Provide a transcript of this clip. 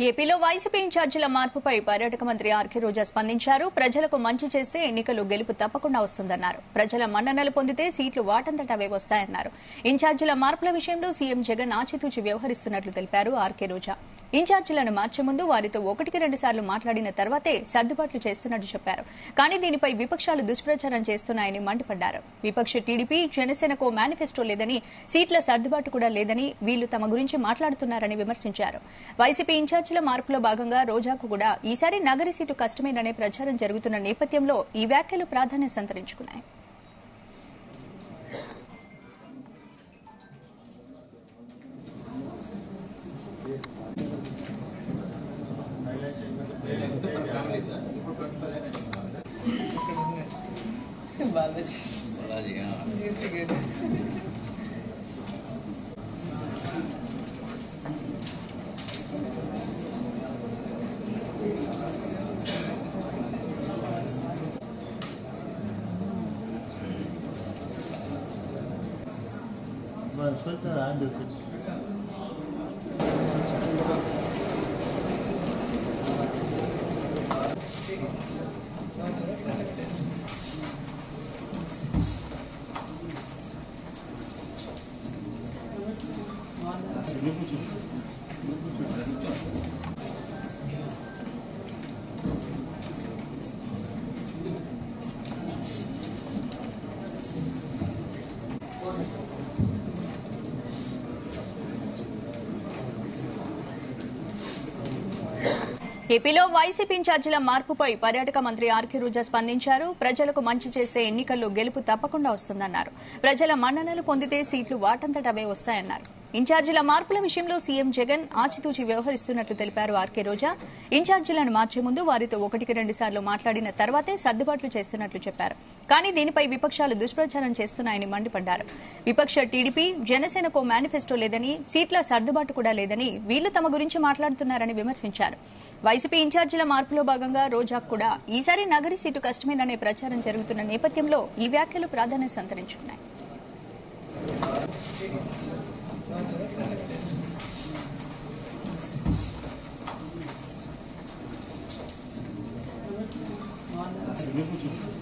ఏపీలో వైసీపీ ఇన్ఛార్జీల మార్పుపై పర్యాటక మంత్రి ఆర్కే రోజా స్పందించారు. ప్రజలకు మంచి చేస్తే ఎన్నికలు గెలుపు తప్పకుండా వస్తుందన్నారు. ప్రజల మన్ననలు పొందితే సీట్లు వాటంతటవే వస్తాయన్నారు. ఇన్ఛార్జీల మార్పుల విషయంలో సీఎం జగన్ ఆచితూచి వ్యవహరిస్తున్నట్లు తెలిపారు ఆర్కే రోజా. ఇన్ఛార్జీలను మార్చే ముందు వారితో 1-2 సార్లు మాట్లాడిన తర్వాతే సర్దుబాట్లు చేస్తున్నట్టు చెప్పారు. కానీ దీనిపై విపక్షాలు దుష్ప్రచారం చేస్తున్నాయని మండిపడ్డారు. విపక్ష టీడీపీ, జనసేనకు మేనిఫెస్టో లేదని, సీట్ల సర్దుబాటు కూడా లేదని, వీళ్లు తమ గురించి మాట్లాడుతున్నారని విమర్శించారు. వైసీపీ ఇన్ఛార్జీల మార్పులో భాగంగా రోజాకు కూడా ఈసారి నగరి సీటు కష్టమేననే ప్రచారం జరుగుతున్న నేపథ్యంలో ఈ వ్యాఖ్యలు ప్రాధాన్యం సంతరించుకున్నాయి. ఏపీలో వైసీపీ ఇన్ఛార్జీల మార్పుపై పర్యాటక మంత్రి ఆర్కే రోజా స్పందించారు. ప్రజలకు మంచి చేస్తే ఎన్నికల్లో గెలుపు తప్పకుండా వస్తుందన్నారు. ప్రజల మన్ననలు పొందితే సీట్లు వాటంతటవే వస్తాయన్నారు. ఇన్ఛార్జీల మార్పుల విషయంలో సీఎం జగన్ ఆచితూచి వ్యవహరిస్తున్నట్లు తెలిపారు ఆర్కే రోజా. ఇన్ఛార్జీలను మార్చే ముందు వారితో 1-2 సార్లు మాట్లాడిన తర్వాతే సర్దుబాట్లు చేస్తున్నట్లు చెప్పారు. కానీ దీనిపై విపక్షాలు దుష్ప్రచారం చేస్తున్నాయని మండిపడ్డారు. విపక్ష టీడీపీ, జనసేనకు మేనిఫెస్టో లేదని, సీట్ల సర్దుబాటు కూడా లేదని, వీళ్లు తమ గురించి మాట్లాడుతున్నారని విమర్శించారు. వైసీపీ ఇన్ఛార్జీల మార్పులో భాగంగా రోజాకు కూడా ఈసారి నగరి సీటు కష్టమేననే ప్రచారం జరుగుతున్న నేపథ్యంలో ఈ వ్యాఖ్యలు ప్రాధాన్యం సంతరించుకున్నాయి. Gracias.